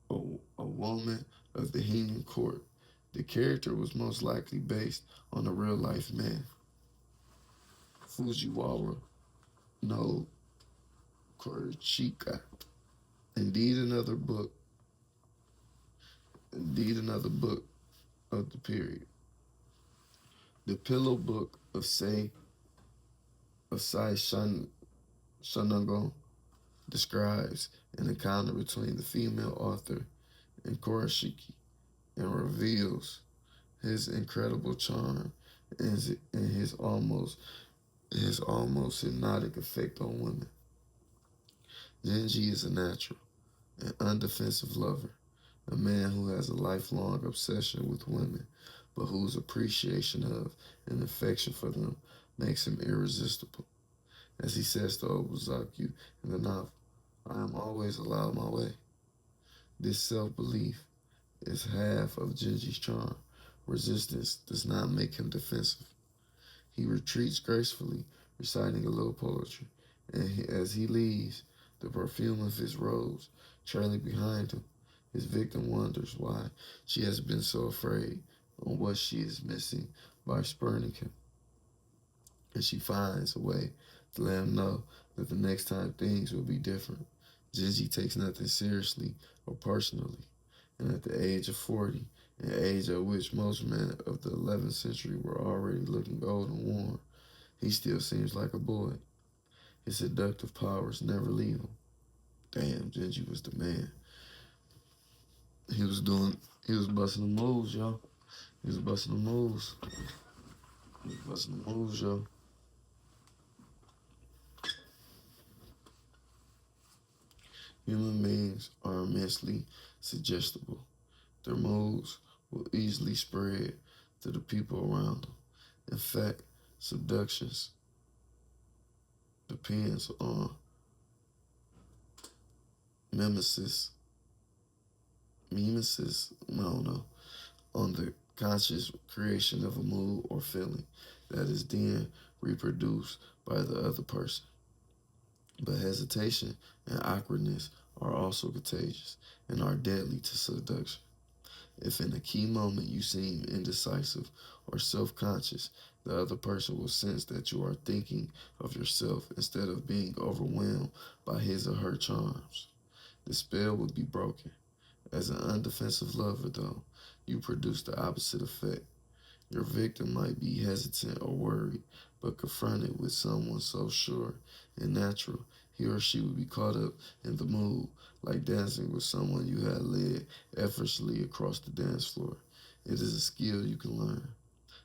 A: a, a woman of the Heian court. The character was most likely based on a real-life man, Fujiwara no Korichika. Indeed, another book. Indeed, another book of the period. The Pillow Book of Sai Shanagon describes an encounter between the female author and Kurashiki and reveals his incredible charm and his almost hypnotic effect on women. Genji is a natural, an undefensive lover, a man who has a lifelong obsession with women, but whose appreciation of and affection for them makes him irresistible. As he says to Obuzaku in the novel, I am always allowed my way. This self-belief is half of Genji's charm. Resistance does not make him defensive. He retreats gracefully, reciting a little poetry, and as he leaves, the perfume of his rose trailing behind him, his victim wonders why she has been so afraid and what she is missing by spurning him. And she finds a way to let him know that the next time things will be different. Genji takes nothing seriously or personally, and at the age of 40, an age at which most men of the 11th century were already looking old and worn, he still seems like a boy. His seductive powers never leave him. Damn, Genji was the man. He was doing, he was busting the moves, yo. He was busting the moves. He was busting the moves, yo. Human beings are immensely suggestible. Their moves will easily spread to the people around them. In fact, seductions depends on mimesis, I don't know, on the conscious creation of a mood or feeling that is then reproduced by the other person. But hesitation and awkwardness are also contagious and are deadly to seduction. If in a key moment you seem indecisive or self conscious, the other person will sense that you are thinking of yourself instead of being overwhelmed by his or her charms. The spell would be broken. As an undefensive lover, though, you produce the opposite effect. Your victim might be hesitant or worried, but confronted with someone so sure and natural, he or she would be caught up in the mood, like dancing with someone you had led effortlessly across the dance floor. It is a skill you can learn.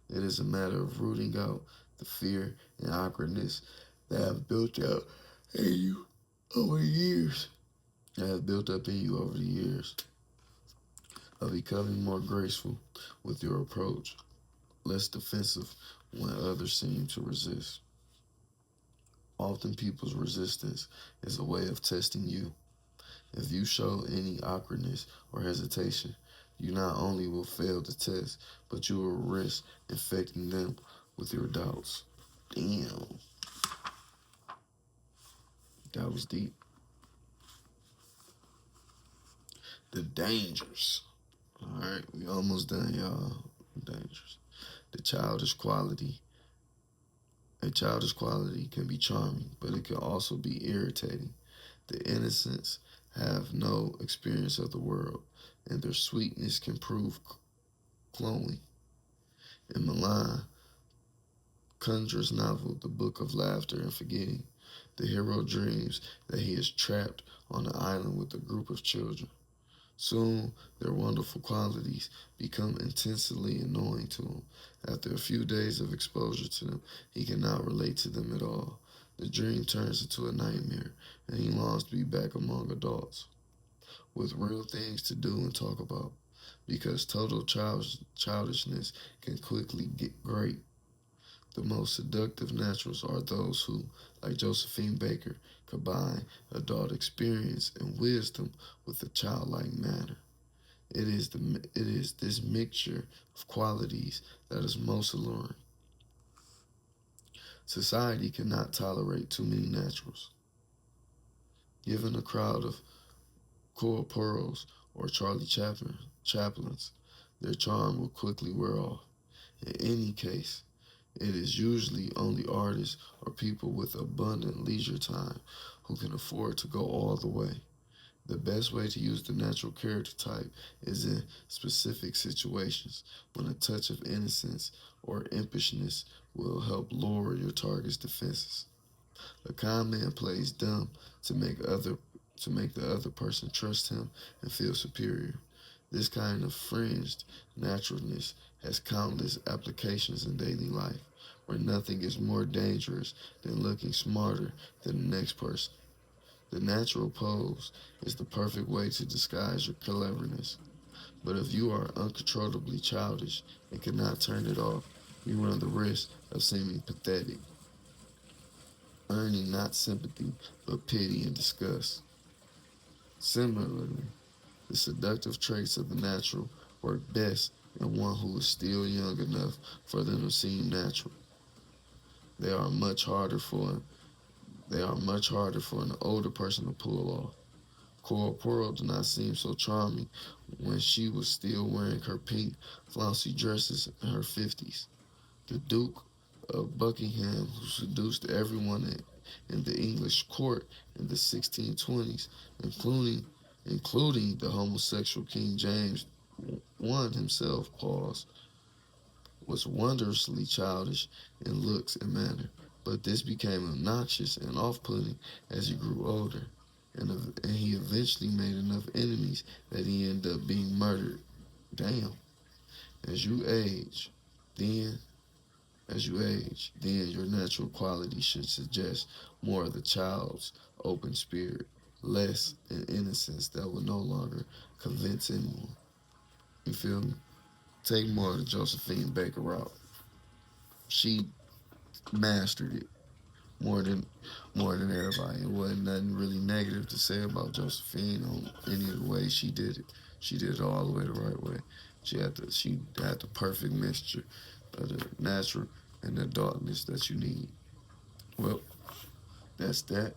A: It is a matter of rooting out the fear and awkwardness that have built up in you over years. That have built up in you over the years of becoming more graceful with your approach, less defensive when others seem to resist. Often people's resistance is a way of testing you. If you show any awkwardness or hesitation, you not only will fail the test, but you will risk infecting them with your doubts. Damn, that was deep. The dangers. All right, we almost done, y'all. Dangers. The childish quality. A childish quality can be charming, but it can also be irritating. The innocents have no experience of the world, and their sweetness can prove cloying. In Milan Kundra's novel, The Book of Laughter and Forgetting, the hero dreams that he is trapped on an island with a group of children. Soon, their wonderful qualities become intensely annoying to him. After a few days of exposure to them, he cannot relate to them at all. The dream turns into a nightmare, and he longs to be back among adults with real things to do and talk about. Because total childishness can quickly get great. The most seductive naturals are those who, like Josephine Baker, combine adult experience and wisdom with a childlike manner. It is this mixture of qualities that is most alluring. Society cannot tolerate too many naturals. Given a crowd of Cole Pearls or Chaplins, their charm will quickly wear off. In any case, it is usually only artists or people with abundant leisure time who can afford to go all the way. The best way to use the natural character type is in specific situations when a touch of innocence or impishness will help lower your target's defenses. A con man plays dumb to make other to make the other person trust him and feel superior. This kind of fringed naturalness has countless applications in daily life, where nothing is more dangerous than looking smarter than the next person. The natural pose is the perfect way to disguise your cleverness. But if you are uncontrollably childish and cannot turn it off, you run the risk of seeming pathetic, earning not sympathy but pity and disgust. Similarly, the seductive traits of the natural work best in one who is still young enough for them to seem natural. They are much harder for they are much harder for an older person to pull off. Cora Pearl did not seem so charming when she was still wearing her pink flouncy dresses in her 50s. The Duke of Buckingham, who seduced everyone in the English court in the 1620s, including the homosexual King James I himself, was wondrously childish in looks and manner. But this became obnoxious and off-putting as he grew older, and he eventually made enough enemies that he ended up being murdered. Damn. As you age, then then your natural quality should suggest more of the child's open spirit, less an innocence that will no longer convince anyone. You feel me? Take more of the Josephine Baker route. She mastered it more than more than everybody. It wasn't nothing really negative to say about Josephine on any of the ways she did it. She did it all the way the right way. She had the perfect mixture of the natural and the darkness that you need. Well, that's that.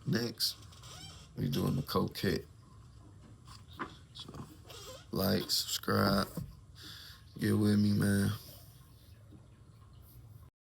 A: Next, we doing the coquette. So like, subscribe, get with me, man.